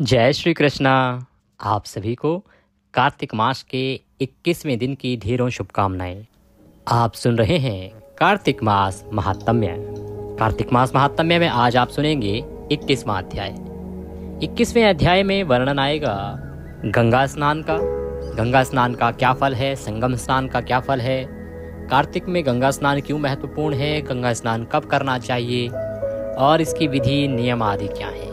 जय श्री कृष्णा। आप सभी को कार्तिक मास के 21वें दिन की ढेरों शुभकामनाएं। आप सुन रहे हैं कार्तिक मास महात्म्य। कार्तिक मास महात्म्य में आज आप सुनेंगे 21वां अध्याय। 21वें अध्याय में वर्णन आएगा गंगा स्नान का। गंगा स्नान का क्या फल है, संगम स्नान का क्या फल है, कार्तिक में गंगा स्नान क्यों महत्वपूर्ण है, गंगा स्नान कब करना चाहिए और इसकी विधि नियम आदि क्या है।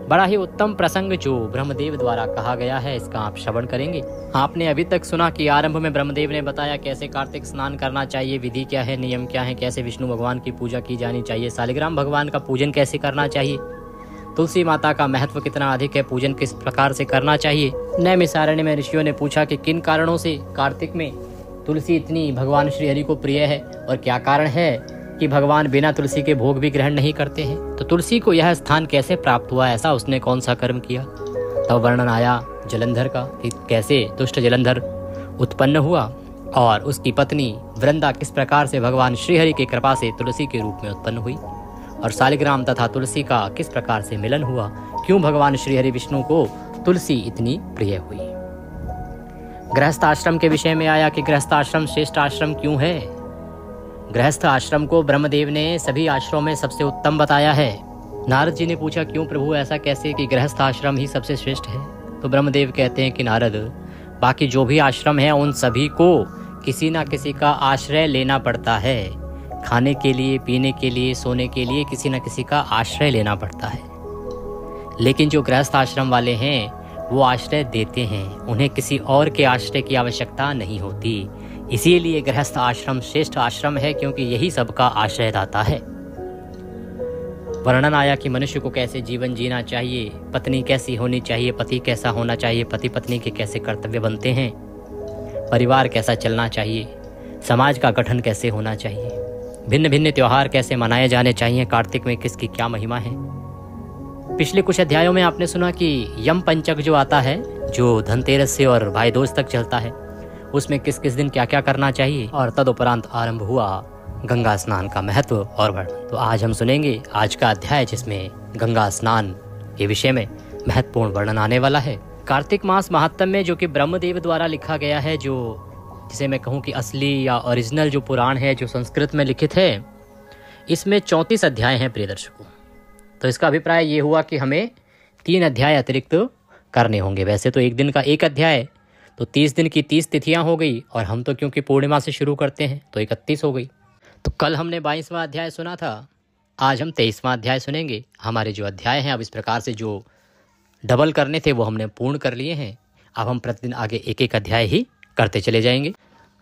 बड़ा ही उत्तम प्रसंग जो ब्रह्मदेव द्वारा कहा गया है, इसका आप श्रवण करेंगे। आपने अभी तक सुना कि आरंभ में ब्रह्मदेव ने बताया कैसे कार्तिक स्नान करना चाहिए, विधि क्या है, नियम क्या है, कैसे विष्णु भगवान की पूजा की जानी चाहिए, शालिग्राम भगवान का पूजन कैसे करना चाहिए, तुलसी माता का महत्व कितना अधिक है, पूजन किस प्रकार से करना चाहिए। नैमिषारण्य में ऋषियों ने पूछा कि किन कारणों से कार्तिक में तुलसी इतनी भगवान श्री हरि को प्रिय है और क्या कारण है कि भगवान बिना तुलसी के भोग भी ग्रहण नहीं करते हैं। तो तुलसी को यह स्थान कैसे प्राप्त हुआ, ऐसा उसने कौन सा कर्म किया। तब वर्णन आया जलंधर का कि कैसे दुष्ट जलंधर उत्पन्न हुआ और उसकी पत्नी वृंदा किस प्रकार से भगवान श्रीहरि की कृपा से तुलसी के रूप में उत्पन्न हुई और शालिग्राम तथा तुलसी का किस प्रकार से मिलन हुआ, क्यों भगवान श्रीहरि विष्णु को तुलसी इतनी प्रिय हुई। गृहस्थ आश्रम के विषय में आया कि गृहस्थ आश्रम श्रेष्ठ आश्रम क्यों है। गृहस्थ आश्रम को ब्रह्मदेव ने सभी आश्रमों में सबसे उत्तम बताया है। नारद जी ने पूछा क्यों प्रभु, ऐसा कैसे कि गृहस्थ आश्रम ही सबसे श्रेष्ठ है। तो ब्रह्मदेव कहते हैं कि नारद, बाकी जो भी आश्रम है उन सभी को किसी ना किसी का आश्रय लेना पड़ता है। खाने के लिए, पीने के लिए, सोने के लिए किसी न किसी का आश्रय लेना पड़ता है। लेकिन जो गृहस्थ आश्रम वाले हैं वो आश्रय देते हैं, उन्हें किसी और के आश्रय की आवश्यकता नहीं होती। इसीलिए गृहस्थ आश्रम श्रेष्ठ आश्रम है, क्योंकि यही सबका आश्रयदाता है। वर्णन आया कि मनुष्य को कैसे जीवन जीना चाहिए, पत्नी कैसी होनी चाहिए, पति कैसा होना चाहिए, पति पत्नी के कैसे कर्तव्य बनते हैं, परिवार कैसा चलना चाहिए, समाज का गठन कैसे होना चाहिए, भिन्न भिन्न त्योहार कैसे मनाए जाने चाहिए, कार्तिक में किसकी क्या महिमा है। पिछले कुछ अध्यायों में आपने सुना कि यम पंचक जो आता है, जो धनतेरस से और भाई दूज तक चलता है, उसमें किस किस दिन क्या क्या करना चाहिए और तदुपरांत आरंभ हुआ गंगा स्नान का महत्व और वर्णन। तो आज हम सुनेंगे आज का अध्याय जिसमें गंगा स्नान के विषय में महत्वपूर्ण वर्णन आने वाला है। कार्तिक मास महात्म्य में जो कि ब्रह्मदेव द्वारा लिखा गया है, जो जिसे मैं कहूँ कि असली या ओरिजिनल जो पुराण है, जो संस्कृत में लिखित है, इसमें 34 अध्याय हैं प्रिय दर्शकों। तो इसका अभिप्राय ये हुआ कि हमें 3 अध्याय अतिरिक्त करने होंगे। वैसे तो एक दिन का एक अध्याय, तो 30 दिन की 30 तिथियां हो गई और हम तो क्योंकि पूर्णिमा से शुरू करते हैं तो 31 हो गई। तो कल हमने 22वां अध्याय सुना था, आज हम 23वां अध्याय सुनेंगे। हमारे जो अध्याय हैं अब इस प्रकार से जो डबल करने थे वो हमने पूर्ण कर लिए हैं। अब हम प्रतिदिन आगे एक एक अध्याय ही करते चले जाएंगे।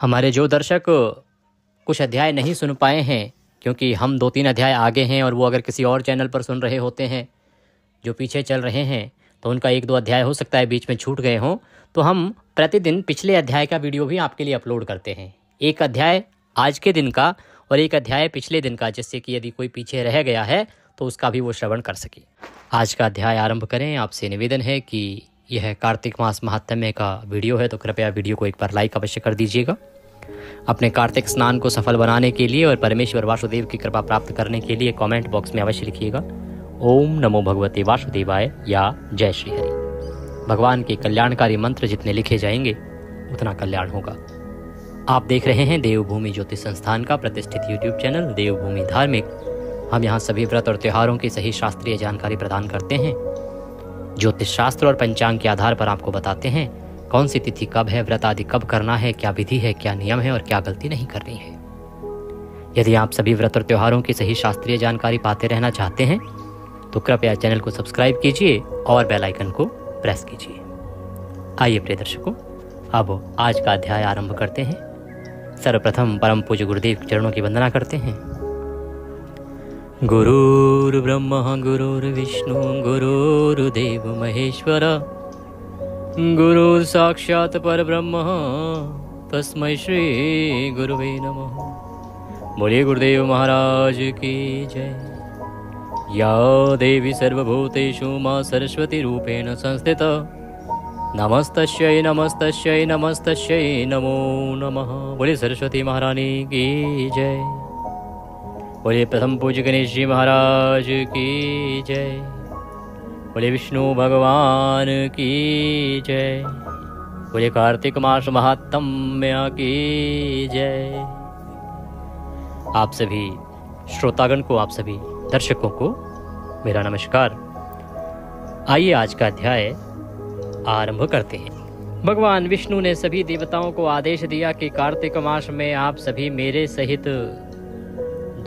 हमारे जो दर्शक कुछ अध्याय नहीं सुन पाए हैं, क्योंकि हम 2-3 अध्याय आगे हैं और वो अगर किसी और चैनल पर सुन रहे होते हैं जो पीछे चल रहे हैं, तो उनका 1-2 अध्याय हो सकता है बीच में छूट गए हों, तो हम प्रतिदिन पिछले अध्याय का वीडियो भी आपके लिए अपलोड करते हैं। एक अध्याय आज के दिन का और एक अध्याय पिछले दिन का, जिससे कि यदि कोई पीछे रह गया है तो उसका भी वो श्रवण कर सके। आज का अध्याय आरंभ करें। आपसे निवेदन है कि यह कार्तिक मास महात्म्य का वीडियो है, तो कृपया वीडियो को एक बार लाइक अवश्य कर दीजिएगा। अपने कार्तिक स्नान को सफल बनाने के लिए और परमेश्वर वासुदेव की कृपा प्राप्त करने के लिए कमेंट बॉक्स में अवश्य लिखिएगा ओम नमो भगवते वासुदेवाय या जय श्री हरि। भगवान के कल्याणकारी मंत्र जितने लिखे जाएंगे उतना कल्याण होगा। आप देख रहे हैं देवभूमि ज्योतिष संस्थान का प्रतिष्ठित यूट्यूब चैनल देवभूमि धार्मिक। हम यहाँ सभी व्रत और त्योहारों की सही शास्त्रीय जानकारी प्रदान करते हैं। ज्योतिष शास्त्र और पंचांग के आधार पर आपको बताते हैं कौन सी तिथि कब है, व्रत आदि कब करना है, क्या विधि है, क्या नियम है और क्या गलती नहीं करनी है। यदि आप सभी व्रत और त्योहारों की सही शास्त्रीय जानकारी पाते रहना चाहते हैं तो कृपया चैनल को सब्सक्राइब कीजिए और बेल आइकन को प्रेस कीजिए। आइए प्रिय दर्शकों, अब आज का अध्याय आरंभ करते हैं। सर्वप्रथम परम पूज्य गुरुदेव के चरणों की वंदना करते हैं। गुरुर् ब्रह्मा गुरुर्विष्णु गुरुर्देव महेश्वर, गुरुर् साक्षात् परब्रह्म तस्मै श्री गुरुवे नमः। बोलिए गुरुदेव महाराज की जय। या देवी सर्वभूतेषु मां सरस्वती रूपेण संस्थिता, नमस्तस्यै नमस्तस्यै नमस्तस्यै नमो नमः। बोलिए सरस्वती महारानी की जय। बोलिए प्रथम पूज्य गणेश जी महाराज की जय। बोले विष्णु भगवान की जय। बोले कार्तिक मास महात्म्य की जय। आप सभी श्रोतागण को, आप सभी दर्शकों को मेरा नमस्कार। आइए आज का अध्याय आरंभ करते हैं। भगवान विष्णु ने सभी देवताओं को आदेश दिया कि कार्तिक मास में आप सभी मेरे सहित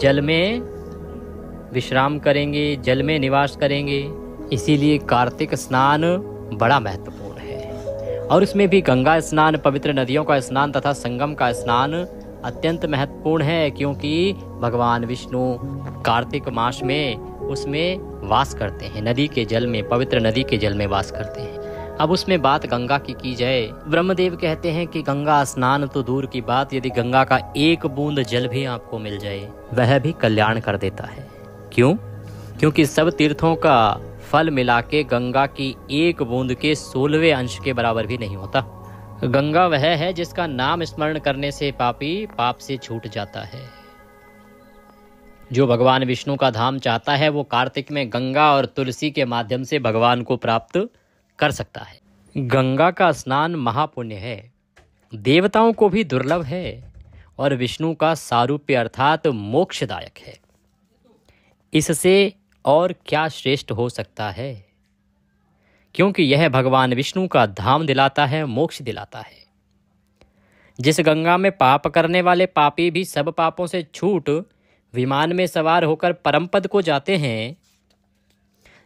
जल में विश्राम करेंगे, जल में निवास करेंगे। इसीलिए कार्तिक स्नान बड़ा महत्वपूर्ण है और उसमें भी गंगा स्नान, पवित्र नदियों का स्नान तथा संगम का स्नान अत्यंत महत्वपूर्ण है, क्योंकि भगवान विष्णु कार्तिक मास में उसमें वास करते हैं, नदी के जल में, पवित्र नदी के जल में वास करते हैं। अब उसमें बात गंगा की जाए, ब्रह्मदेव कहते हैं कि गंगा स्नान तो दूर की बात, यदि गंगा का एक बूंद जल भी आपको मिल जाए वह भी कल्याण कर देता है। क्यों? क्योंकि सब तीर्थों का फल मिला के गंगा की एक बूंद के 16वें अंश के बराबर भी नहीं होता। गंगा वह है जिसका नाम स्मरण करने से पापी पाप से छूट जाता है। जो भगवान विष्णु का धाम चाहता है वो कार्तिक में गंगा और तुलसी के माध्यम से भगवान को प्राप्त कर सकता है। गंगा का स्नान महापुण्य है, देवताओं को भी दुर्लभ है और विष्णु का सारूप्य अर्थात मोक्षदायक है। इससे और क्या श्रेष्ठ हो सकता है, क्योंकि यह भगवान विष्णु का धाम दिलाता है, मोक्ष दिलाता है। जिस गंगा में पाप करने वाले पापी भी सब पापों से छूट विमान में सवार होकर परम पद को जाते हैं,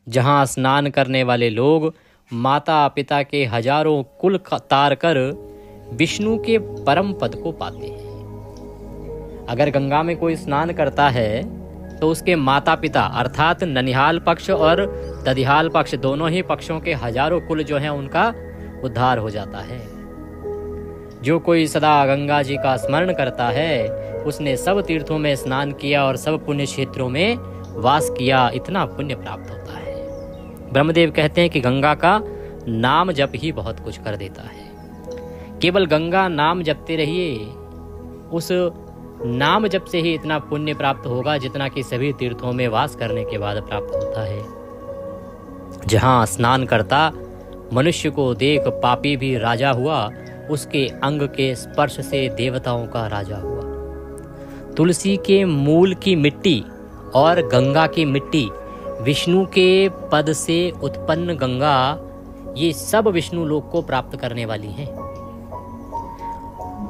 जहां स्नान करने वाले लोग माता पिता के हजारों कुल तार कर विष्णु के परम पद को पाते हैं। अगर गंगा में कोई स्नान करता है तो उसके माता पिता अर्थात ननिहाल पक्ष और ददिहाल पक्ष, दोनों ही पक्षों के हजारों कुल जो हैं उनका उद्धार हो जाता है। जो कोई सदा गंगा जी का स्मरण करता है उसने सब तीर्थों में स्नान किया और सब पुण्य क्षेत्रों में वास किया, इतना पुण्य प्राप्त होता है। ब्रह्मदेव कहते हैं कि गंगा का नाम जप ही बहुत कुछ कर देता है। केवल गंगा नाम जपते रहिए, उस नाम जप से ही इतना पुण्य प्राप्त होगा जितना कि सभी तीर्थों में वास करने के बाद प्राप्त होता है। जहां स्नान करता मनुष्य को देख पापी भी राजा हुआ, उसके अंग के स्पर्श से देवताओं का राजा हुआ। तुलसी के मूल की मिट्टी और गंगा की मिट्टी, विष्णु के पद से उत्पन्न गंगा, ये सब विष्णु लोक को प्राप्त करने वाली हैं।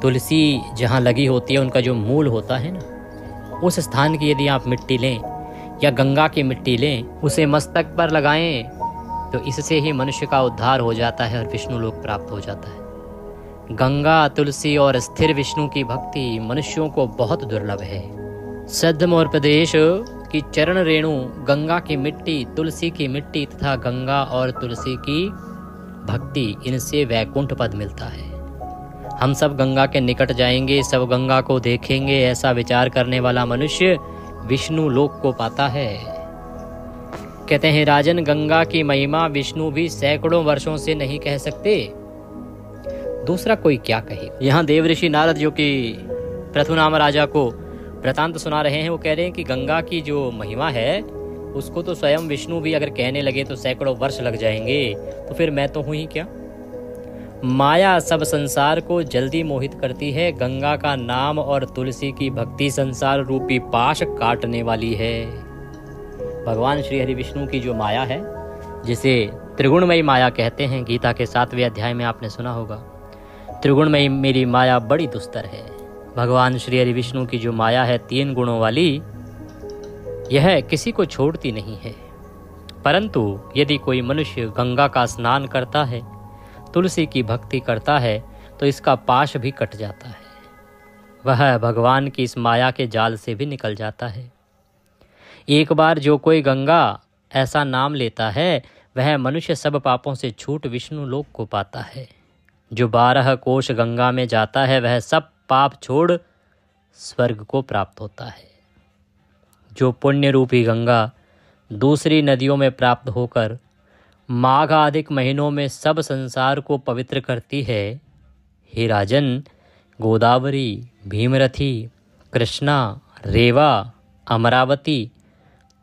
तुलसी जहाँ लगी होती है, उनका जो मूल होता है ना, उस स्थान की यदि आप मिट्टी लें या गंगा की मिट्टी लें, उसे मस्तक पर लगाएं तो इससे ही मनुष्य का उद्धार हो जाता है और विष्णु लोक प्राप्त हो जाता है। गंगा, तुलसी और स्थिर विष्णु की भक्ति मनुष्यों को बहुत दुर्लभ है। सद्धम और प्रदेश की चरण रेणु, गंगा की मिट्टी, तुलसी की मिट्टी तथा गंगा और तुलसी की भक्ति, इनसे वैकुंठ पद मिलता है। हम सब गंगा के निकट जाएंगे, सब गंगा को देखेंगे, ऐसा विचार करने वाला मनुष्य विष्णु लोक को पाता है। कहते हैं राजन, गंगा की महिमा विष्णु भी सैकड़ों वर्षों से नहीं कह सकते, दूसरा कोई क्या कहे। यहाँ देव ऋषि नारद जो कि पृथुनाम राजा को वृतांत सुना रहे हैं, वो कह रहे हैं कि गंगा की जो महिमा है उसको तो स्वयं विष्णु भी अगर कहने लगे तो सैकड़ों वर्ष लग जाएंगे, तो फिर मैं तो हूं ही क्या। माया सब संसार को जल्दी मोहित करती है, गंगा का नाम और तुलसी की भक्ति संसार रूपी पाश काटने वाली है। भगवान श्री हरि विष्णु की जो माया है, जिसे त्रिगुणमयी माया कहते हैं, गीता के 7वें अध्याय में आपने सुना होगा, त्रिगुणमयी मेरी माया बड़ी दुस्तर है। भगवान श्री हरि विष्णु की जो माया है 3 गुणों वाली, यह किसी को छोड़ती नहीं है। परंतु यदि कोई मनुष्य गंगा का स्नान करता है, तुलसी की भक्ति करता है, तो इसका पाश भी कट जाता है, वह भगवान की इस माया के जाल से भी निकल जाता है। एक बार जो कोई गंगा ऐसा नाम लेता है, वह मनुष्य सब पापों से छूट विष्णु लोक को पाता है। जो 12 कोश गंगा में जाता है, वह सब पाप छोड़ स्वर्ग को प्राप्त होता है। जो पुण्य रूपी गंगा दूसरी नदियों में प्राप्त होकर माघ आदि महीनों में सब संसार को पवित्र करती है, हे राजन, गोदावरी, भीमरथी, कृष्णा, रेवा, अमरावती,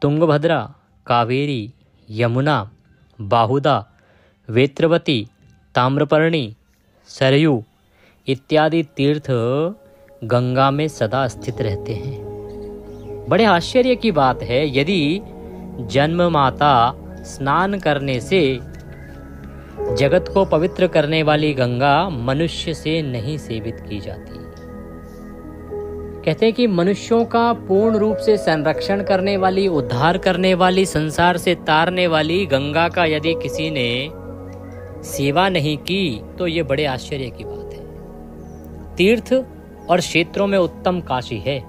तुंगभद्रा, कावेरी, यमुना बाहुदा, वेत्रवती, ताम्रपर्णी, सरयू इत्यादि तीर्थ गंगा में सदा स्थित रहते हैं। बड़े आश्चर्य की बात है, यदि जन्म माता स्नान करने से जगत को पवित्र करने वाली गंगा मनुष्य से नहीं सेवित की जाती। कहते हैं कि मनुष्यों का पूर्ण रूप से संरक्षण करने वाली, उद्धार करने वाली, संसार से तारने वाली गंगा का यदि किसी ने सेवा नहीं की तो ये बड़े आश्चर्य की बात है। तीर्थ और क्षेत्रों में उत्तम काशी है,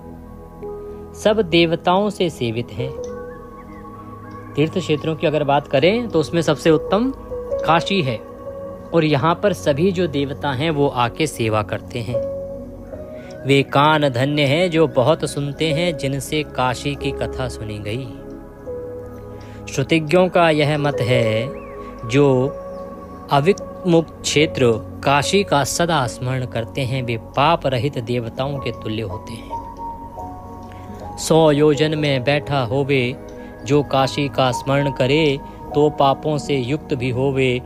सब देवताओं से सेवित है। तीर्थ क्षेत्रों की अगर बात करें तो उसमें सबसे उत्तम काशी है, और यहाँ पर सभी जो देवता हैं वो आके सेवा करते हैं। वे कान धन्य हैं जो बहुत सुनते हैं, जिनसे काशी की कथा सुनी गई। श्रुतिज्ञों का यह मत है, जो अविमुक्त क्षेत्र काशी का सदा स्मरण करते हैं, वे पाप रहित देवताओं के तुल्य होते हैं। 100 योजन में बैठा होवे, जो काशी का स्मरण करे, तो पापों से युक्त भी होवे,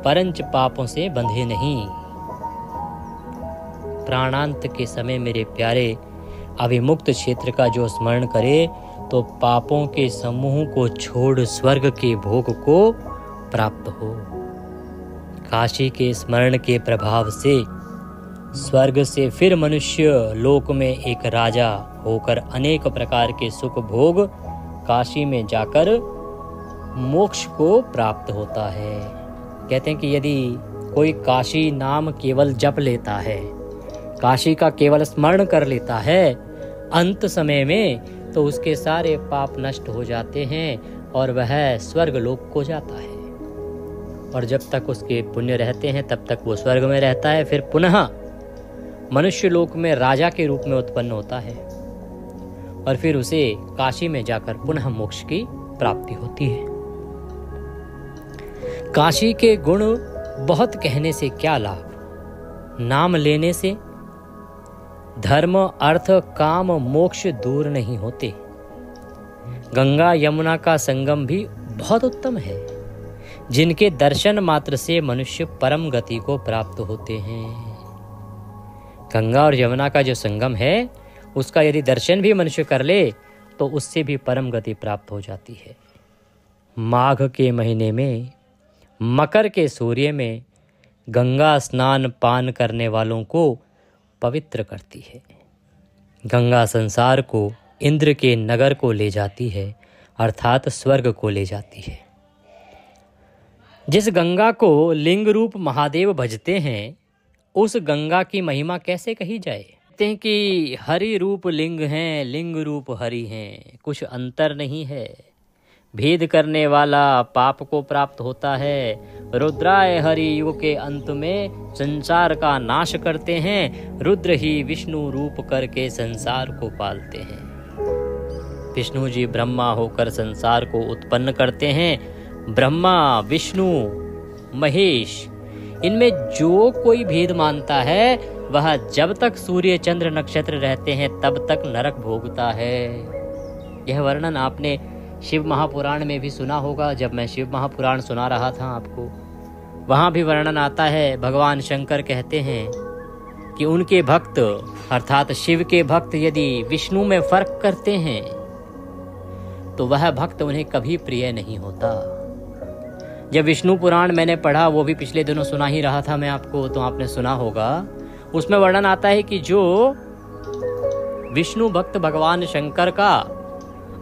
परंच पापों से बंधे नहीं। प्राणांत के समय मेरे प्यारे, अविमुक्त क्षेत्र का जो स्मरण करे तो पापों के समूह को छोड़ स्वर्ग के भोग को प्राप्त हो। काशी के स्मरण के प्रभाव से स्वर्ग से फिर मनुष्य लोक में एक राजा होकर अनेक प्रकार के सुख भोग काशी में जाकर मोक्ष को प्राप्त होता है। कहते हैं कि यदि कोई काशी नाम केवल जप लेता है, काशी का केवल स्मरण कर लेता है, अंत समय में तो उसके सारे पाप नष्ट हो जाते हैं और वह स्वर्ग लोक को जाता है। और जब तक उसके पुण्य रहते हैं तब तक वो स्वर्ग में रहता है, फिर पुनः मनुष्य लोक में राजा के रूप में उत्पन्न होता है और फिर उसे काशी में जाकर पुनः मोक्ष की प्राप्ति होती है। काशी के गुण बहुत कहने से क्या लाभ, नाम लेने से धर्म, अर्थ, काम, मोक्ष दूर नहीं होते। गंगा यमुना का संगम भी बहुत उत्तम है, जिनके दर्शन मात्र से मनुष्य परम गति को प्राप्त होते हैं। गंगा और यमुना का जो संगम है, उसका यदि दर्शन भी मनुष्य कर ले तो उससे भी परम गति प्राप्त हो जाती है। माघ के महीने में, मकर के सूर्य में गंगा स्नान पान करने वालों को पवित्र करती है। गंगा संसार को इंद्र के नगर को ले जाती है, अर्थात स्वर्ग को ले जाती है। जिस गंगा को लिंग रूप महादेव भजते हैं, उस गंगा की महिमा कैसे कही जाए। कहते हैं कि हरि रूप लिंग हैं, लिंग रूप हरि हैं, कुछ अंतर नहीं है। भेद करने वाला पाप को प्राप्त होता है। रुद्राय हरि युग के अंत में संसार का नाश करते हैं। रुद्र ही विष्णु रूप करके संसार को पालते हैं। विष्णु जी ब्रह्मा होकर संसार को उत्पन्न करते हैं। ब्रह्मा, विष्णु, महेश, इनमें जो कोई भेद मानता है वह जब तक सूर्य चंद्र नक्षत्र रहते हैं तब तक नरक भोगता है। यह वर्णन आपने शिव महापुराण में भी सुना होगा। जब मैं शिव महापुराण सुना रहा था आपको, वहाँ भी वर्णन आता है। भगवान शंकर कहते हैं कि उनके भक्त अर्थात शिव के भक्त यदि विष्णु में फर्क करते हैं तो वह भक्त उन्हें कभी प्रिय नहीं होता। जब विष्णु पुराण मैंने पढ़ा, वो भी पिछले दिनों सुना ही रहा था मैं आपको, तो आपने सुना होगा। उसमें वर्णन आता है कि जो विष्णु भक्त भगवान शंकर का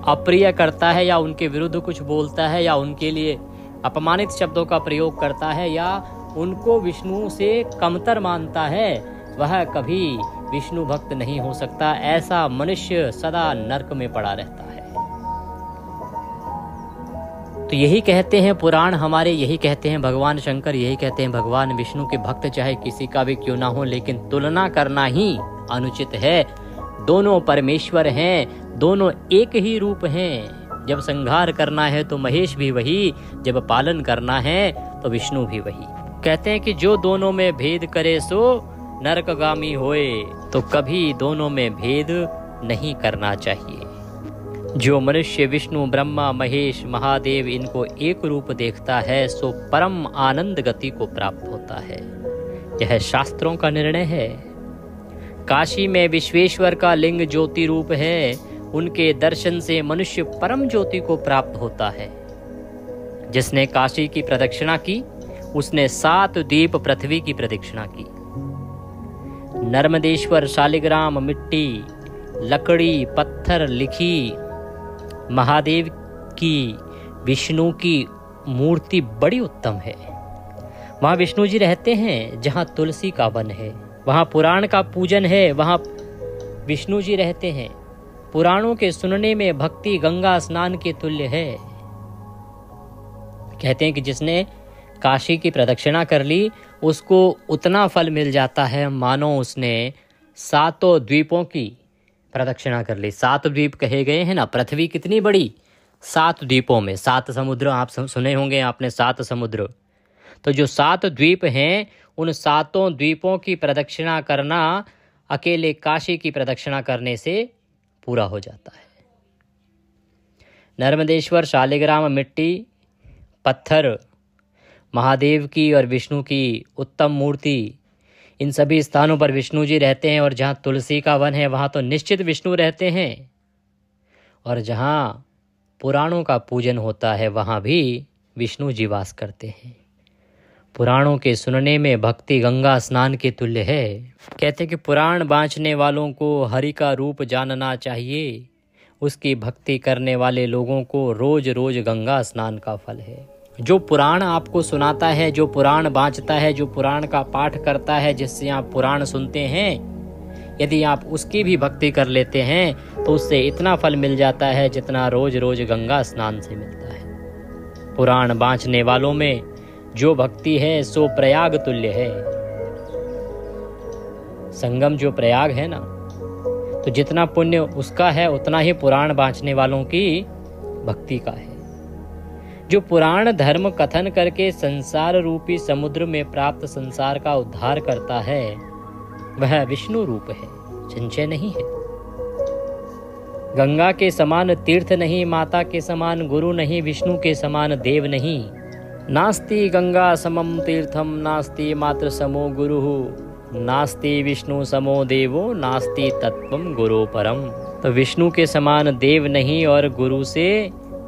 अप्रिय करता है या उनके विरुद्ध कुछ बोलता है या उनके लिए अपमानित शब्दों का प्रयोग करता है या उनको विष्णु से कमतर मानता है, वह कभी विष्णु भक्त नहीं हो सकता। ऐसा मनुष्य सदा नरक में पड़ा रहता है। तो यही कहते हैं पुराण हमारे, यही कहते हैं भगवान शंकर, यही कहते हैं भगवान विष्णु के भक्त चाहे किसी का भी क्यों ना हो, लेकिन तुलना करना ही अनुचित है। दोनों परमेश्वर हैं, दोनों एक ही रूप हैं। जब संहार करना है तो महेश भी वही, जब पालन करना है तो विष्णु भी वही। कहते हैं कि जो दोनों में भेद करे सो नरकगामी होए, तो कभी दोनों में भेद नहीं करना चाहिए। जो मनुष्य विष्णु ब्रह्मा महेश महादेव इनको एक रूप देखता है सो परम आनंद गति को प्राप्त होता है। यह शास्त्रों का निर्णय है। काशी में विश्वेश्वर का लिंग ज्योति रूप है, उनके दर्शन से मनुष्य परम ज्योति को प्राप्त होता है। जिसने काशी की प्रदक्षिणा की उसने 7 द्वीप पृथ्वी की प्रदक्षिणा की। नर्मदेश्वर शालिग्राम मिट्टी लकड़ी पत्थर लिखी महादेव की विष्णु की मूर्ति बड़ी उत्तम है। वहाँ विष्णु जी रहते हैं जहाँ तुलसी का वन है, वहाँ पुराण का पूजन है, वहाँ विष्णु जी रहते हैं। पुराणों के सुनने में भक्ति गंगा स्नान के तुल्य है। कहते हैं कि जिसने काशी की प्रदक्षिणा कर ली उसको उतना फल मिल जाता है मानो उसने 7 द्वीपों की प्रदक्षिणा कर ली। 7 द्वीप कहे गए हैं ना, पृथ्वी कितनी बड़ी, 7 द्वीपों में 7 समुद्र आप सुने होंगे आपने, 7 समुद्र। तो जो 7 द्वीप हैं उन 7 द्वीपों की प्रदक्षिणा करना अकेले काशी की प्रदक्षिणा करने से पूरा हो जाता है। नर्मदेश्वर शालिग्राम मिट्टी पत्थर महादेव की और विष्णु की उत्तम मूर्ति, इन सभी स्थानों पर विष्णु जी रहते हैं। और जहाँ तुलसी का वन है वहाँ तो निश्चित विष्णु रहते हैं, और जहाँ पुराणों का पूजन होता है वहाँ भी विष्णु जी वास करते हैं। पुराणों के सुनने में भक्ति गंगा स्नान के तुल्य है। कहते हैं कि पुराण बाँचने वालों को हरि का रूप जानना चाहिए, उसकी भक्ति करने वाले लोगों को रोज रोज गंगा स्नान का फल है। जो पुराण आपको सुनाता है, जो पुराण बाँचता है, जो पुराण का पाठ करता है, जिससे आप पुराण सुनते हैं, यदि आप उसकी भी भक्ति कर लेते हैं तो उससे इतना फल मिल जाता है जितना रोज रोज गंगा स्नान से मिलता है। पुराण बाँचने वालों में जो भक्ति है सो प्रयाग तुल्य है। संगम जो प्रयाग है ना, तो जितना पुण्य उसका है उतना ही पुराण बाँचने वालों की भक्ति का है। जो पुराण धर्म कथन करके संसार रूपी समुद्र में प्राप्त संसार का उद्धार करता है वह विष्णु रूप है, संशय नहीं है। गंगा के समान तीर्थ नहीं, माता के समान गुरु नहीं, विष्णु के समान देव नहीं। नास्ति गंगा समम तीर्थम, नास्ति मात्र समो गुरु, नास्ति विष्णु समो देवो, नास्ति तत्वम गुरु परम। तो विष्णु के समान देव नहीं और गुरु से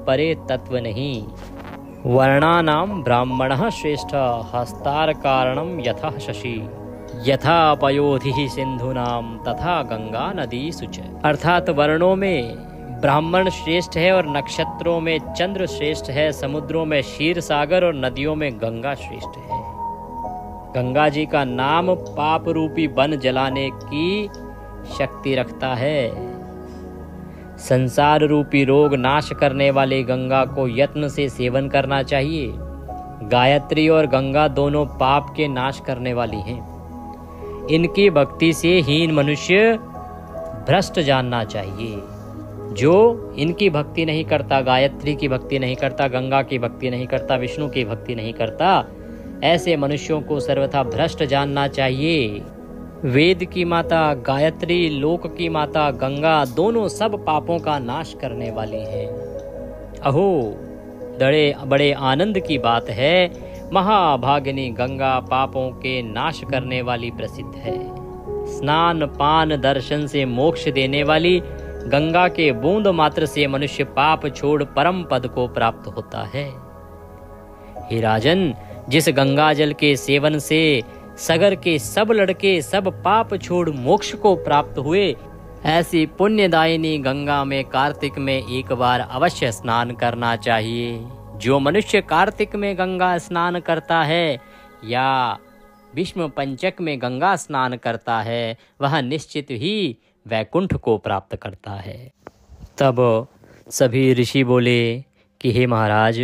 परे तत्व नहीं। वर्णानाम ब्राह्मणः श्रेष्ठ, हस्तार कारणम यथा शशि, यथा पयोधि सिंधुनाम तथा गंगा नदी सुच। अर्थात वर्णों में ब्राह्मण श्रेष्ठ है और नक्षत्रों में चंद्र श्रेष्ठ है, समुद्रों में क्षीर सागर और नदियों में गंगा श्रेष्ठ है। गंगा जी का नाम पाप रूपी वन जलाने की शक्ति रखता है। संसार रूपी रोग नाश करने वाले गंगा को यत्न से सेवन करना चाहिए। गायत्री और गंगा दोनों पाप के नाश करने वाली हैं। इनकी भक्ति से हीन मनुष्य भ्रष्ट जानना चाहिए। जो इनकी भक्ति नहीं करता, गायत्री की भक्ति नहीं करता, गंगा की भक्ति नहीं करता, विष्णु की भक्ति नहीं करता, ऐसे मनुष्यों को सर्वथा भ्रष्ट जानना चाहिए। वेद की माता गायत्री, लोक की माता गंगा दोनों सब पापों का नाश करने वाली हैं। अहो बड़े आनंद की बात है, महाभागिनी गंगा पापों के नाश करने वाली प्रसिद्ध है। स्नान पान दर्शन से मोक्ष देने वाली गंगा के बूंद मात्र से मनुष्य पाप छोड़ परम पद को प्राप्त होता है। हे राजन, जिस गंगा जल के सेवन से सगर के सब लड़के सब पाप छोड़ मोक्ष को प्राप्त हुए, ऐसी पुण्यदायिनी गंगा में कार्तिक में एक बार अवश्य स्नान करना चाहिए। जो मनुष्य कार्तिक में गंगा स्नान करता है या भीष्म पंचक में गंगा स्नान करता है वह निश्चित ही वैकुंठ को प्राप्त करता है। तब सभी ऋषि बोले कि हे महाराज,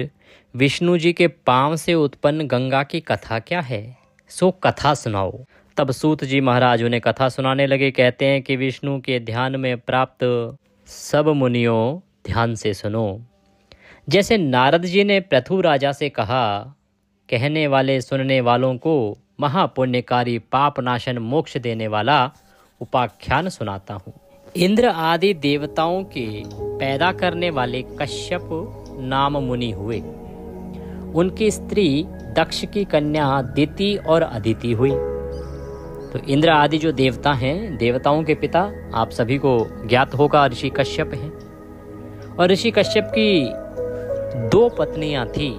विष्णु जी के पांव से उत्पन्न गंगा की कथा क्या है, सो कथा सुनाओ। तब सूत जी महाराज उन्हें कथा सुनाने लगे। कहते हैं कि विष्णु के ध्यान में प्राप्त सब मुनियों ध्यान से सुनो। जैसे नारद जी ने पृथु राजा से कहा, कहने वाले सुनने वालों को महापुण्यकारी पाप नाशन मोक्ष देने वाला उपाख्यान सुनाता हूँ। इंद्र आदि देवताओं के पैदा करने वाले कश्यप नाम मुनि हुए। उनकी स्त्री दक्ष की कन्या दिति और अदिति हुई। तो इंद्र आदि जो देवता हैं, देवताओं के पिता आप सभी को ज्ञात होगा, ऋषि कश्यप हैं। और ऋषि कश्यप की 2 पत्नियां थी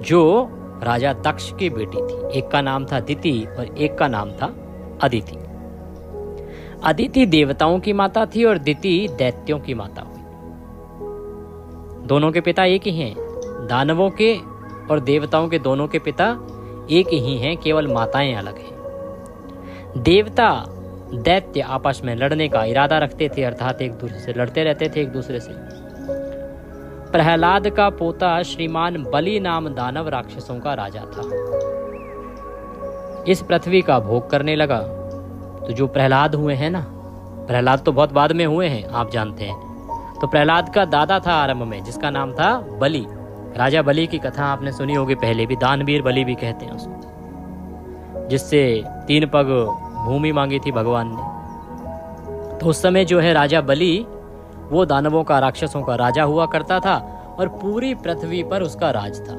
जो राजा दक्ष की बेटी थी। एक का नाम था दिति और एक का नाम था अदिति। अदिति देवताओं की माता थी और दिति दैत्यों की माता हुई। दोनों के पिता एक ही हैं। दानवों के और देवताओं के दोनों के पिता एक ही हैं, केवल माताएं अलग हैं। देवता दैत्य आपस में लड़ने का इरादा रखते थे, अर्थात एक दूसरे से लड़ते रहते थे एक दूसरे से। प्रहलाद का पोता श्रीमान बलि नाम दानव राक्षसों का राजा था। इस पृथ्वी का भोग करने लगा। तो जो प्रहलाद हुए हैं ना, प्रहलाद तो बहुत बाद में हुए हैं, आप जानते हैं। तो प्रहलाद का दादा था आरंभ में, जिसका नाम था बलि। राजा बलि की कथा आपने सुनी होगी पहले भी, दानवीर बलि भी कहते हैं उसको, जिससे 3 पग भूमि मांगी थी भगवान ने। तो उस समय जो है राजा बलि वो दानवों का, राक्षसों का राजा हुआ करता था और पूरी पृथ्वी पर उसका राज था।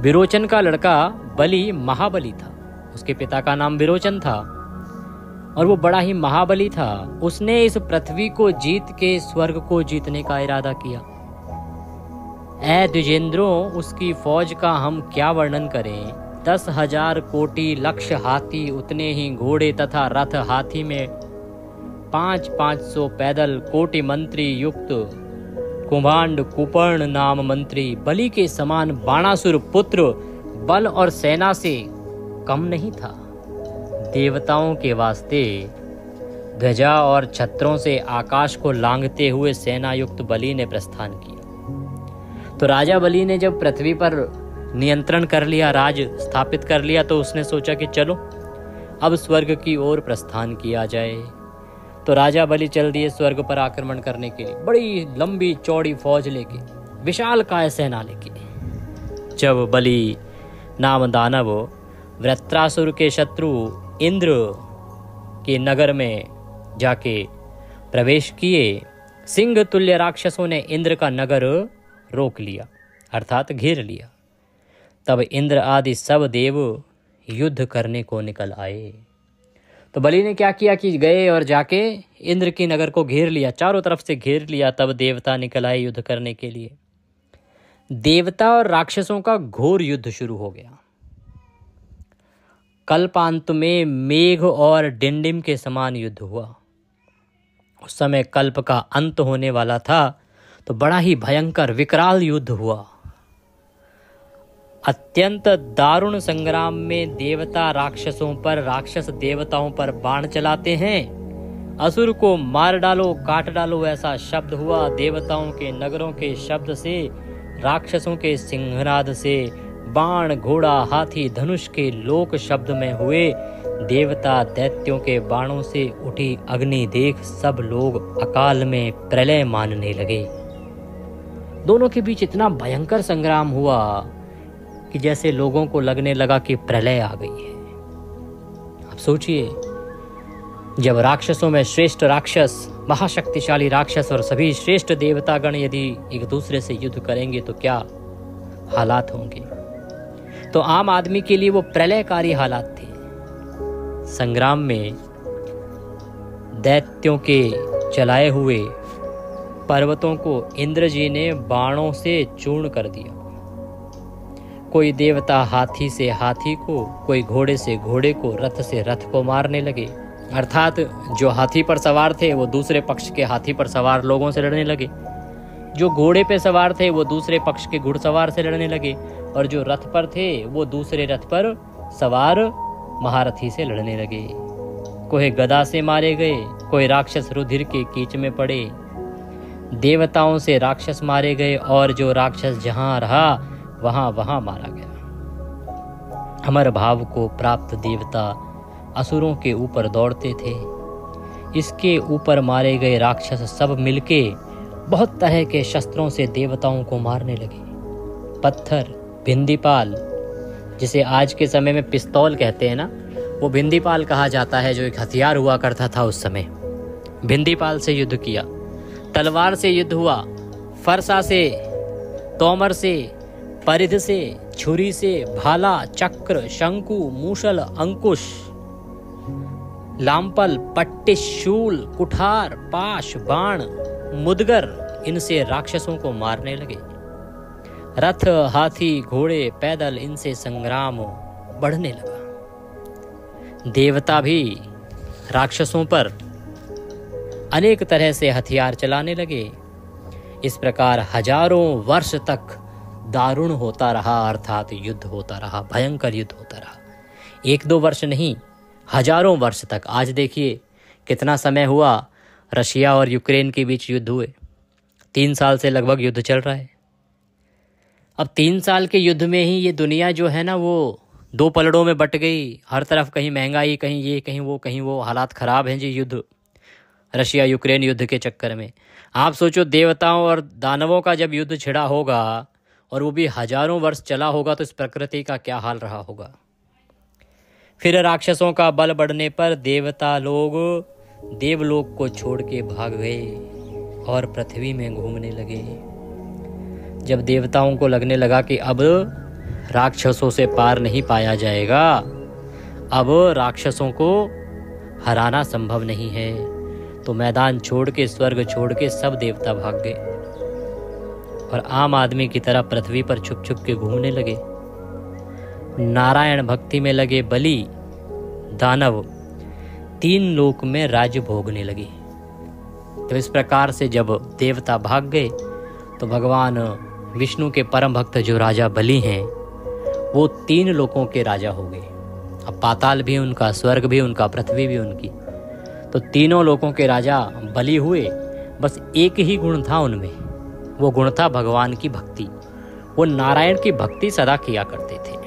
विरोचन का लड़का बलि महाबली था। उसके पिता का नाम विरोचन था और वो बड़ा ही महाबली था। उसने इस पृथ्वी को जीत के स्वर्ग को जीतने का इरादा किया। ऐ द्विजेंद्रों, उसकी फौज का हम क्या वर्णन करें। 10,000 कोटि लक्ष हाथी, उतने ही घोड़े तथा रथ, हाथी में 500 पैदल, कोटि मंत्री युक्त, कुंभांड कुपर्ण नाम मंत्री, बलि के समान बाणासुर पुत्र, बल और सेना से कम नहीं था। देवताओं के वास्ते ध्वजा और छत्रों से आकाश को लांघते हुए सेना युक्त बलि ने प्रस्थान किया। तो राजा बलि ने जब पृथ्वी पर नियंत्रण कर लिया, राज स्थापित कर लिया, तो उसने सोचा कि चलो अब स्वर्ग की ओर प्रस्थान किया जाए। तो राजा बलि चल दिए स्वर्ग पर आक्रमण करने के लिए, बड़ी लंबी चौड़ी फौज लेके, विशालकाय सेना लेके। जब बलि नाम दानव वृत्रासुर के शत्रु इंद्र के नगर में जाके प्रवेश किए, सिंह तुल्य राक्षसों ने इंद्र का नगर रोक लिया, अर्थात घेर लिया। तब इंद्र आदि सब देव युद्ध करने को निकल आए। तो बलि ने क्या किया कि गए और जाके इंद्र की नगर को घेर लिया, चारों तरफ से घेर लिया। तब देवता निकल आए युद्ध करने के लिए। देवता और राक्षसों का घोर युद्ध शुरू हो गया। कल्पांत में मेघ और डिंडिम के समान युद्ध हुआ। उस समय कल्प का अंत होने वाला था, तो बड़ा ही भयंकर विकराल युद्ध हुआ। अत्यंत दारुण संग्राम में देवता राक्षसों पर, राक्षस देवताओं पर बाण चलाते हैं। असुर को मार डालो, काट डालो, ऐसा शब्द हुआ। देवताओं के नगरों के शब्द से, राक्षसों के सिंहनाद से, बाण, घोड़ा, हाथी, धनुष के लोक शब्द में हुए। देवता दैत्यों के बाणों से उठी अग्नि देख सब लोग अकाल में प्रलय मानने लगे। दोनों के बीच इतना भयंकर संग्राम हुआ कि जैसे लोगों को लगने लगा कि प्रलय आ गई है। अब सोचिए, जब राक्षसों में श्रेष्ठ राक्षस, महाशक्तिशाली राक्षस और सभी श्रेष्ठ देवतागण यदि एक दूसरे से युद्ध करेंगे तो क्या हालात होंगे। तो आम आदमी के लिए वो प्रलयकारी हालात थे। संग्राम में दैत्यों के चलाए हुए पर्वतों को इंद्र जी ने बाणों से चूर्ण कर दिया। कोई देवता हाथी से हाथी को, कोई घोड़े से घोड़े को, रथ से रथ को मारने लगे। अर्थात जो हाथी पर सवार थे वो दूसरे पक्ष के हाथी पर सवार लोगों से लड़ने लगे, जो घोड़े पे सवार थे वो दूसरे पक्ष के घुड़सवार से लड़ने लगे, और जो रथ पर थे वो दूसरे रथ पर सवार महारथी से लड़ने लगे। कोई गदा से मारे गए, कोई राक्षस रुधिर के कीच में पड़े। देवताओं से राक्षस मारे गए और जो राक्षस जहां रहा वहां मारा गया। अमर भाव को प्राप्त देवता असुरों के ऊपर दौड़ते थे। इसके ऊपर मारे गए राक्षस सब मिलके बहुत तरह के शस्त्रों से देवताओं को मारने लगे। पत्थर, भिंदीपाल, जिसे आज के समय में पिस्तौल कहते हैं ना, वो भिंदीपाल कहा जाता है, जो एक हथियार हुआ करता था उस समय। भिंदीपाल से युद्ध किया, तलवार से युद्ध हुआ, फरसा से, तोमर से, परिध से, छुरी से, भाला, चक्र, शंकु, मूसल, अंकुश, लामपल, पट्टिश, शूल, कुठार, पाश, बाण, मुदगर, इनसे राक्षसों को मारने लगे। रथ, हाथी, घोड़े, पैदल, इनसे संग्राम बढ़ने लगा। देवता भी राक्षसों पर अनेक तरह से हथियार चलाने लगे। इस प्रकार हजारों वर्ष तक दारुण होता रहा, अर्थात युद्ध होता रहा, भयंकर युद्ध होता रहा। 1-2 वर्ष नहीं, हजारों वर्ष तक। आज देखिए कितना समय हुआ रशिया और यूक्रेन के बीच युद्ध हुए, 3 साल से लगभग युद्ध चल रहा है। अब 3 साल के युद्ध में ही ये दुनिया जो है ना, वो 2 पलड़ों में बट गई। हर तरफ कहीं महंगाई, कहीं ये, कहीं वो, हालात खराब हैं जी। युद्ध, रशिया यूक्रेन युद्ध के चक्कर में आप सोचो, देवताओं और दानवों का जब युद्ध छिड़ा होगा और वो भी हजारों वर्ष चला होगा, तो इस प्रकृति का क्या हाल रहा होगा। फिर राक्षसों का बल बढ़ने पर देवता लोग देवलोक को छोड़ के भाग गए और पृथ्वी में घूमने लगे। जब देवताओं को लगने लगा कि अब राक्षसों से पार नहीं पाया जाएगा, अब राक्षसों को हराना संभव नहीं है, तो मैदान छोड़ के, स्वर्ग छोड़ के सब देवता भाग गए और आम आदमी की तरह पृथ्वी पर छुप छुप के घूमने लगे। नारायण भक्ति में लगे बलि, दानव 3 लोक में राज्य भोगने लगे। तो इस प्रकार से जब देवता भाग गए तो भगवान विष्णु के परम भक्त जो राजा बलि हैं, वो 3 लोकों के राजा हो गए। अब पाताल भी उनका, स्वर्ग भी उनका, पृथ्वी भी उनकी। तो तीनों लोकों के राजा बलि हुए। बस एक ही गुण था उनमें, वो गुण था भगवान की भक्ति। वो नारायण की भक्ति सदा किया करते थे।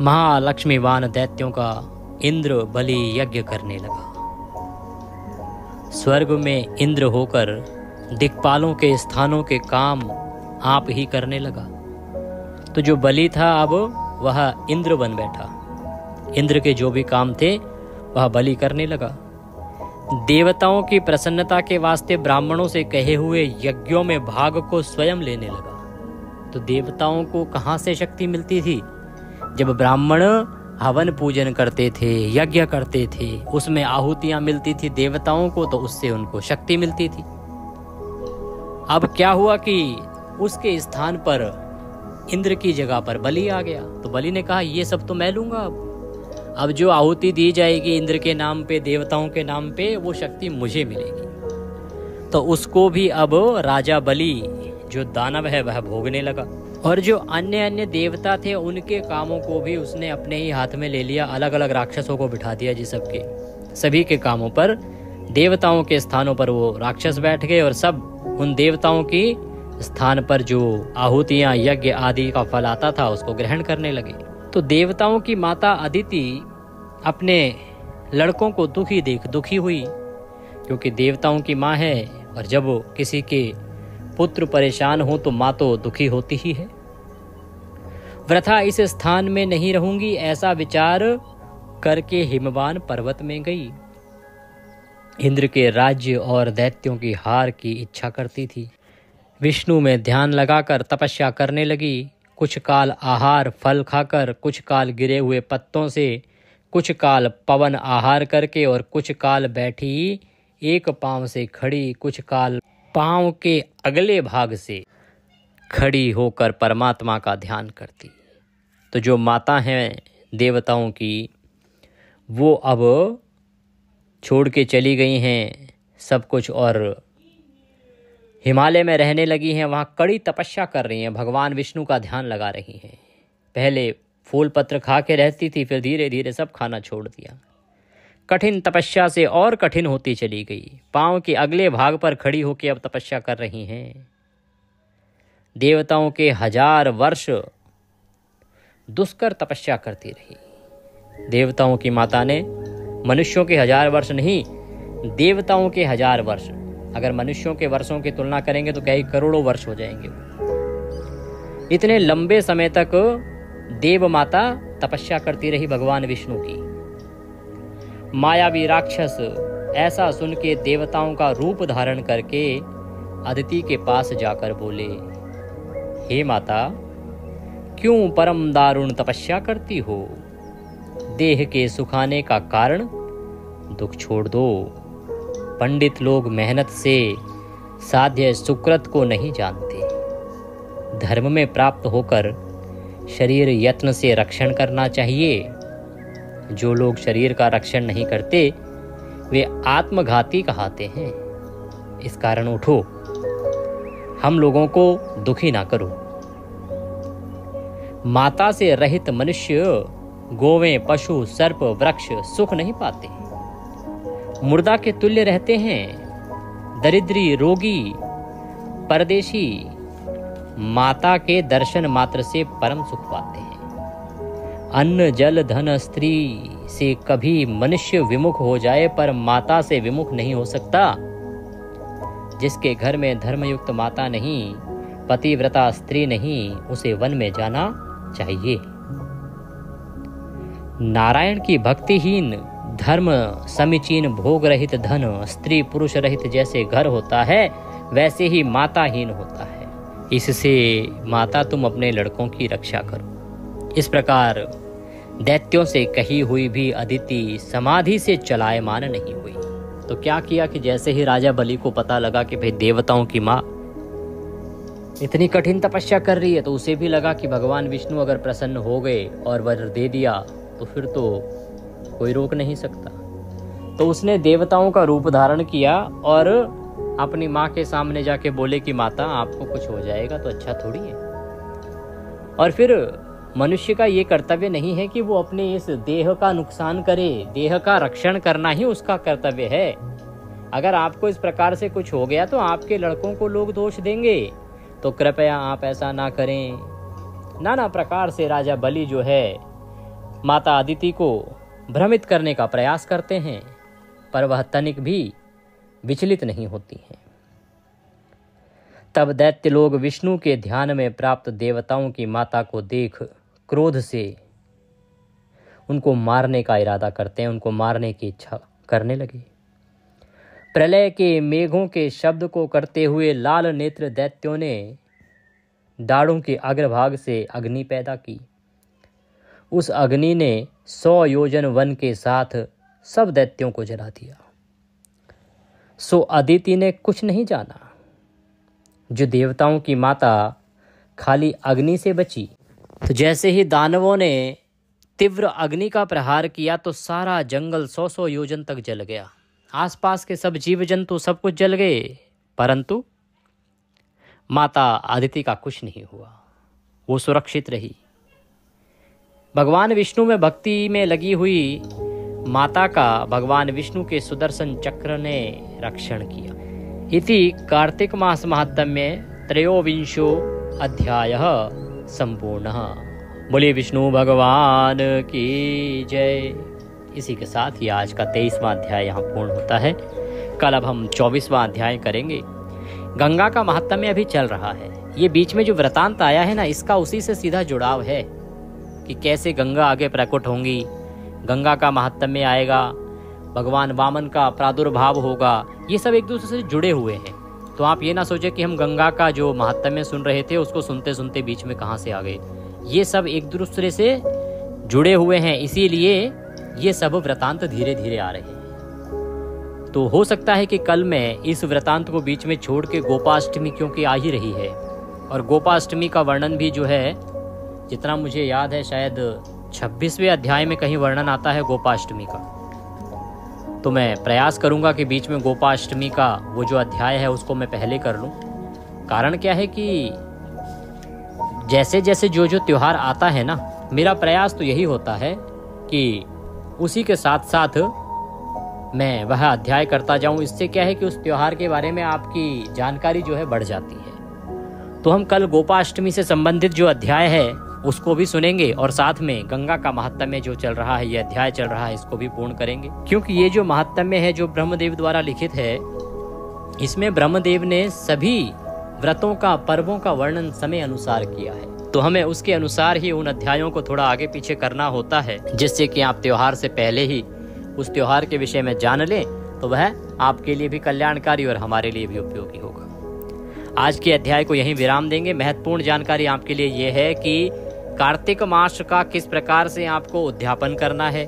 महालक्ष्मीवान दैत्यों का इंद्र बलि यज्ञ करने लगा। स्वर्ग में इंद्र होकर दिक्पालों के स्थानों के काम आप ही करने लगा। तो जो बलि था अब वह इंद्र बन बैठा। इंद्र के जो भी काम थे वह बलि करने लगा। देवताओं की प्रसन्नता के वास्ते ब्राह्मणों से कहे हुए यज्ञों में भाग को स्वयं लेने लगा। तो देवताओं को कहाँ से शक्ति मिलती थी? जब ब्राह्मण हवन पूजन करते थे, यज्ञ करते थे, उसमें आहुतियां मिलती थी देवताओं को, तो उससे उनको शक्ति मिलती थी। अब क्या हुआ कि उसके स्थान पर इंद्र की जगह पर बलि आ गया। तो बलि ने कहा, ये सब तो मैं लूंगा। अब जो आहुति दी जाएगी इंद्र के नाम पे, देवताओं के नाम पे, वो शक्ति मुझे मिलेगी। तो उसको भी अब राजा बलि जो दानव है वह भोगने लगा। और जो अन्य देवता थे उनके कामों को भी उसने अपने ही हाथ में ले लिया। अलग अलग राक्षसों को बिठा दिया जी, सबके सभी के कामों पर, देवताओं के स्थानों पर वो राक्षस बैठ गए और सब उन देवताओं की स्थान पर जो आहुतियां, यज्ञ आदि का फल आता था उसको ग्रहण करने लगे। तो देवताओं की माता अदिति अपने लड़कों को दुखी देख दुखी हुई, क्योंकि देवताओं की माँ है और जब किसी के पुत्र परेशान हो तो माँ तो दुखी होती ही है। वृथा इस स्थान में नहीं रहूंगी, ऐसा विचार करके हिमवान पर्वत में गई। इंद्र के राज्य और दैत्यों की हार की इच्छा करती थी। विष्णु में ध्यान लगाकर तपस्या करने लगी। कुछ काल आहार फल खाकर, कुछ काल गिरे हुए पत्तों से, कुछ काल पवन आहार करके और कुछ काल बैठी एक पांव से खड़ी, कुछ काल पांव के अगले भाग से खड़ी होकर परमात्मा का ध्यान करती। तो जो माता हैं देवताओं की, वो अब छोड़ के चली गई हैं सब कुछ और हिमालय में रहने लगी हैं। वहाँ कड़ी तपस्या कर रही हैं, भगवान विष्णु का ध्यान लगा रही हैं। पहले फूल पत्र खा के रहती थी, फिर धीरे धीरे सब खाना छोड़ दिया। कठिन तपस्या से और कठिन होती चली गई। पांव के अगले भाग पर खड़ी होकर अब तपस्या कर रही हैं। देवताओं के 1000 वर्ष दुष्कर तपस्या करती रही। देवताओं की माता ने मनुष्यों के 1000 वर्ष नहीं, देवताओं के 1000 वर्ष, अगर मनुष्यों के वर्षों की तुलना करेंगे तो कई करोड़ों वर्ष हो जाएंगे। इतने लंबे समय तक देव माता तपस्या करती रही भगवान विष्णु की। मायावी राक्षस ऐसा सुन के देवताओं का रूप धारण करके अदिति के पास जाकर बोले, हे माता, क्यों परम दारुण तपस्या करती हो? देह के सुखाने का कारण दुख छोड़ दो। पंडित लोग मेहनत से साध्य सुकृत को नहीं जानते। धर्म में प्राप्त होकर शरीर यत्न से रक्षण करना चाहिए। जो लोग शरीर का रक्षण नहीं करते वे आत्मघाती कहलाते हैं। इस कारण उठो, हम लोगों को दुखी ना करो। माता से रहित मनुष्य, गोवें, पशु, सर्प, वृक्ष सुख नहीं पाते, मुर्दा के तुल्य रहते हैं। दरिद्री, रोगी, परदेशी माता के दर्शन मात्र से परम सुख पाते हैं। अन्न, जल, धन, स्त्री से कभी मनुष्य विमुख हो जाए पर माता से विमुख नहीं हो सकता। जिसके घर में धर्मयुक्त माता नहीं, पतिव्रता स्त्री नहीं, उसे वन में जाना चाहिए। नारायण की भक्तिहीन, धर्म समीचीन, भोग रहित धन, स्त्री पुरुष रहित जैसे घर होता है, वैसे ही माताहीन होता है। इससे माता तुम अपने लड़कों की रक्षा करो। इस प्रकार दैत्यों से कही हुई भी अदिति समाधि से चलायमान नहीं हुई। तो क्या किया कि जैसे ही राजा बलि को पता लगा कि भाई देवताओं की माँ इतनी कठिन तपस्या कर रही है, तो उसे भी लगा कि भगवान विष्णु अगर प्रसन्न हो गए और वर दे दिया तो फिर तो कोई रोक नहीं सकता। तो उसने देवताओं का रूप धारण किया और अपनी माँ के सामने जाके बोले कि माता, आपको कुछ हो जाएगा तो अच्छा थोड़ी है। और फिर मनुष्य का ये कर्तव्य नहीं है कि वो अपने इस देह का नुकसान करे, देह का रक्षण करना ही उसका कर्तव्य है। अगर आपको इस प्रकार से कुछ हो गया तो आपके लड़कों को लोग दोष देंगे, तो कृपया आप ऐसा ना करें। नाना प्रकार से राजा बलि जो है माता अदिति को भ्रमित करने का प्रयास करते हैं, पर वह तनिक भी विचलित नहीं होती हैं। तब दैत्य लोग विष्णु के ध्यान में प्राप्त देवताओं की माता को देख क्रोध से उनको मारने का इरादा करते हैं, उनको मारने की इच्छा करने लगे। प्रलय के मेघों के शब्द को करते हुए लाल नेत्र दैत्यों ने दाढ़ों के अग्रभाग से अग्नि पैदा की। उस अग्नि ने 100 योजन वन के साथ सब दैत्यों को जला दिया। सो अदिति ने कुछ नहीं जाना। जो देवताओं की माता खाली अग्नि से बची, तो जैसे ही दानवों ने तीव्र अग्नि का प्रहार किया तो सारा जंगल 100 योजन तक जल गया। आसपास के सब जीव जंतु सब कुछ जल गए, परंतु माता अदिति का कुछ नहीं हुआ, वो सुरक्षित रही। भगवान विष्णु में भक्ति में लगी हुई माता का भगवान विष्णु के सुदर्शन चक्र ने रक्षण किया। इति कार्तिक मास महात्म्य 23 अध्यायः संपूर्णः। बोले विष्णु भगवान की जय। इसी के साथ ही आज का 23वां अध्याय यहाँ पूर्ण होता है। कल अब हम 24वां अध्याय करेंगे। गंगा का महात्म्य अभी चल रहा है। ये बीच में जो वृतांत आया है ना, इसका उसी से सीधा जुड़ाव है कि कैसे गंगा आगे प्रकट होंगी, गंगा का महात्म्य आएगा, भगवान वामन का प्रादुर्भाव होगा। ये सब एक दूसरे से जुड़े हुए हैं। तो आप ये ना सोचे कि हम गंगा का जो महात्म्य सुन रहे थे उसको सुनते सुनते बीच में कहाँ से आ गए। ये सब एक दूसरे से जुड़े हुए हैं, इसीलिए ये सब वृतांत धीरे धीरे आ रहे हैं। तो हो सकता है कि कल मैं इस वृतांत को बीच में छोड़ के गोपाष्टमी, क्योंकि आ ही रही है, और गोपाष्टमी का वर्णन भी जो है, जितना मुझे याद है शायद 26वें अध्याय में कहीं वर्णन आता है गोपाष्टमी का। तो मैं प्रयास करूंगा कि बीच में गोपाष्टमी का वो जो अध्याय है उसको मैं पहले कर लूं। कारण क्या है कि जैसे जैसे जो जो त्योहार आता है ना, मेरा प्रयास तो यही होता है कि उसी के साथ साथ मैं वह अध्याय करता जाऊं। इससे क्या है कि उस त्योहार के बारे में आपकी जानकारी जो है बढ़ जाती है। तो हम कल गोपाष्टमी से संबंधित जो अध्याय है उसको भी सुनेंगे, और साथ में गंगा का महात्म्य जो चल रहा है, ये अध्याय चल रहा है, इसको भी पूर्ण करेंगे। क्योंकि ये जो महात्म्य है जो ब्रह्मदेव द्वारा लिखित है, इसमें ब्रह्मदेव ने सभी व्रतों का, पर्वों का वर्णन समय अनुसार किया है। तो हमें उसके अनुसार ही उन अध्यायों को थोड़ा आगे पीछे करना होता है, जिससे कि आप त्योहार से पहले ही उस त्योहार के विषय में जान लें तो वह आपके लिए भी कल्याणकारी और हमारे लिए भी उपयोगी होगा। आज के अध्याय को यहीं विराम देंगे। महत्वपूर्ण जानकारी आपके लिए ये है कि कार्तिक मास का किस प्रकार से आपको उद्यापन करना है।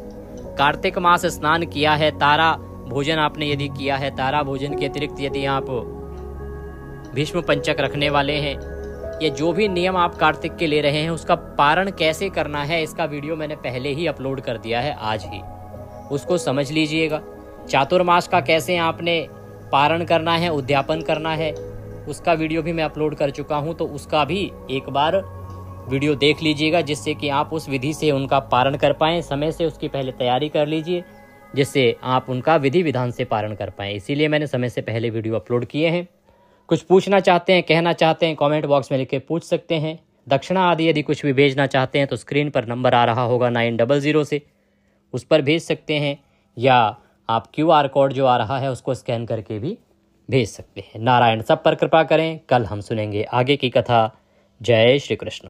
कार्तिक मास स्नान किया है, तारा भोजन आपने यदि किया है, तारा भोजन के अतिरिक्त यदि आप भीष्म पंचक रखने वाले हैं, ये जो भी नियम आप कार्तिक के ले रहे हैं उसका पारण कैसे करना है, इसका वीडियो मैंने पहले ही अपलोड कर दिया है आज ही, उसको समझ लीजिएगा। चातुर्मास का कैसे आपने पारण करना है, उद्यापन करना है, उसका वीडियो भी मैं अपलोड कर चुका हूं, तो उसका भी एक बार वीडियो देख लीजिएगा, जिससे कि आप उस विधि से उनका पारण कर पाएं। समय से उसकी पहले तैयारी कर लीजिए, जिससे आप उनका विधि विधान से पारण कर पाएं। इसीलिए मैंने समय से पहले वीडियो अपलोड किए हैं। कुछ पूछना चाहते हैं, कहना चाहते हैं, कमेंट बॉक्स में लिख के पूछ सकते हैं। दक्षिणा आदि यदि कुछ भी भेजना चाहते हैं तो स्क्रीन पर नंबर आ रहा होगा 900 से, उस पर भेज सकते हैं, या आप QR कोड जो आ रहा है उसको स्कैन करके भी भेज सकते हैं। नारायण सब पर कृपा करें। कल हम सुनेंगे आगे की कथा। जय श्री कृष्ण।